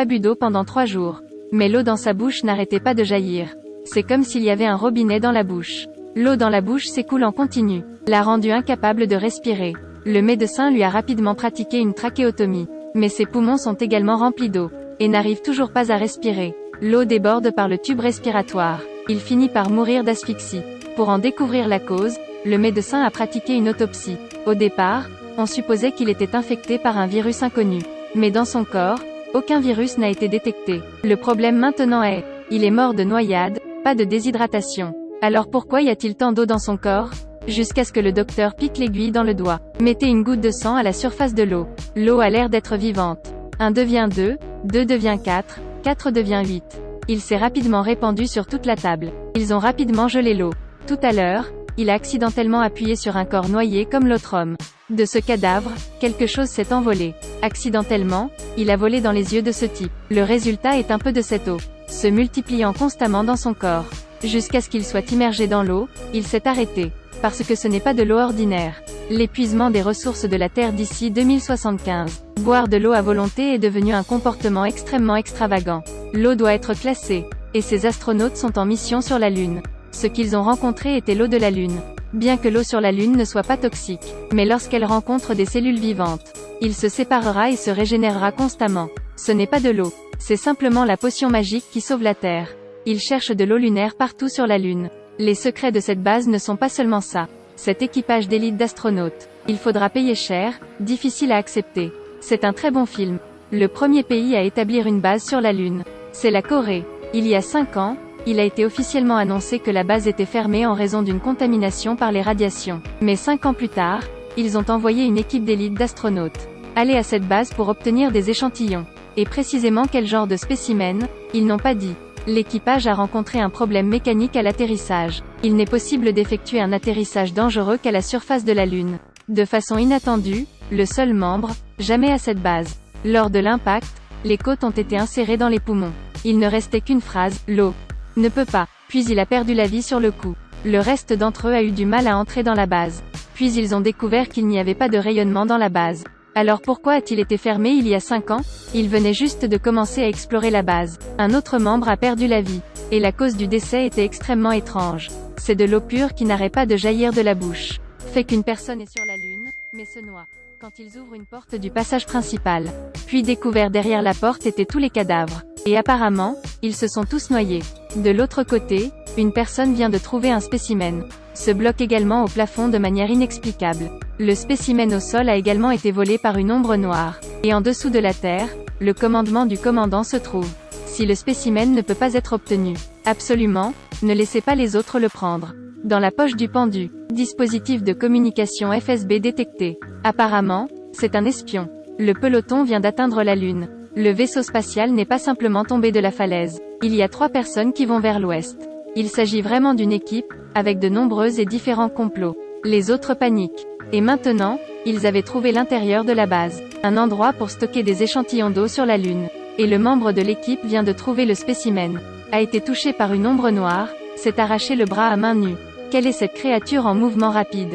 pas bu d'eau pendant 3 jours. Mais l'eau dans sa bouche n'arrêtait pas de jaillir. C'est comme s'il y avait un robinet dans la bouche. L'eau dans la bouche s'écoule en continu, l'a rendu incapable de respirer. Le médecin lui a rapidement pratiqué une trachéotomie. Mais ses poumons sont également remplis d'eau, et n'arrive toujours pas à respirer. L'eau déborde par le tube respiratoire. Il finit par mourir d'asphyxie. Pour en découvrir la cause, le médecin a pratiqué une autopsie. Au départ, on supposait qu'il était infecté par un virus inconnu. Mais dans son corps, aucun virus n'a été détecté. Le problème maintenant est, il est mort de noyade, pas de déshydratation. Alors pourquoi y a-t-il tant d'eau dans son corps? Jusqu'à ce que le docteur pique l'aiguille dans le doigt. Mettez une goutte de sang à la surface de l'eau. L'eau a l'air d'être vivante. 1 devient 2, 2 devient 4, 4 devient 8. Il s'est rapidement répandu sur toute la table. Ils ont rapidement gelé l'eau. Tout à l'heure, il a accidentellement appuyé sur un corps noyé comme l'autre homme. De ce cadavre, quelque chose s'est envolé. Accidentellement, il a volé dans les yeux de ce type. Le résultat est un peu de cette eau, se multipliant constamment dans son corps. Jusqu'à ce qu'il soit immergé dans l'eau, il s'est arrêté. Parce que ce n'est pas de l'eau ordinaire. L'épuisement des ressources de la Terre d'ici 2075. Boire de l'eau à volonté est devenu un comportement extrêmement extravagant. L'eau doit être classée. Et ces astronautes sont en mission sur la Lune. Ce qu'ils ont rencontré était l'eau de la Lune. Bien que l'eau sur la Lune ne soit pas toxique. Mais lorsqu'elle rencontre des cellules vivantes, il se séparera et se régénérera constamment. Ce n'est pas de l'eau. C'est simplement la potion magique qui sauve la Terre. Ils cherchent de l'eau lunaire partout sur la Lune. Les secrets de cette base ne sont pas seulement ça. Cet équipage d'élite d'astronautes. Il faudra payer cher, difficile à accepter. C'est un très bon film. Le premier pays à établir une base sur la Lune, c'est la Corée. Il y a 5 ans, il a été officiellement annoncé que la base était fermée en raison d'une contamination par les radiations. Mais 5 ans plus tard, ils ont envoyé une équipe d'élite d'astronautes aller à cette base pour obtenir des échantillons. Et précisément quel genre de spécimens, ils n'ont pas dit. L'équipage a rencontré un problème mécanique à l'atterrissage. Il n'est possible d'effectuer un atterrissage dangereux qu'à la surface de la Lune. De façon inattendue, le seul membre, jamais à cette base. Lors de l'impact, les côtes ont été insérées dans les poumons. Il ne restait qu'une phrase, l'eau ne peut pas. Puis il a perdu la vie sur le coup. Le reste d'entre eux a eu du mal à entrer dans la base. Puis ils ont découvert qu'il n'y avait pas de rayonnement dans la base. Alors pourquoi a-t-il été fermé il y a 5 ans? Il venait juste de commencer à explorer la base. Un autre membre a perdu la vie. Et la cause du décès était extrêmement étrange. C'est de l'eau pure qui n'arrête pas de jaillir de la bouche. Fait qu'une personne est sur la Lune, mais se noie. Quand ils ouvrent une porte du passage principal. Puis découvert derrière la porte étaient tous les cadavres. Et apparemment, ils se sont tous noyés. De l'autre côté, une personne vient de trouver un spécimen. Se bloque également au plafond de manière inexplicable. Le spécimen au sol a également été volé par une ombre noire. Et en dessous de la Terre, le commandement du commandant se trouve. Si le spécimen ne peut pas être obtenu, absolument, ne laissez pas les autres le prendre. Dans la poche du pendu, dispositif de communication FSB détecté. Apparemment, c'est un espion. Le peloton vient d'atteindre la Lune. Le vaisseau spatial n'est pas simplement tombé de la falaise. Il y a 3 personnes qui vont vers l'ouest. Il s'agit vraiment d'une équipe, avec de nombreux et différents complots. Les autres paniquent. Et maintenant, ils avaient trouvé l'intérieur de la base. Un endroit pour stocker des échantillons d'eau sur la Lune. Et le membre de l'équipe vient de trouver le spécimen. A été touché par une ombre noire, s'est arraché le bras à main nue. Quelle est cette créature en mouvement rapide?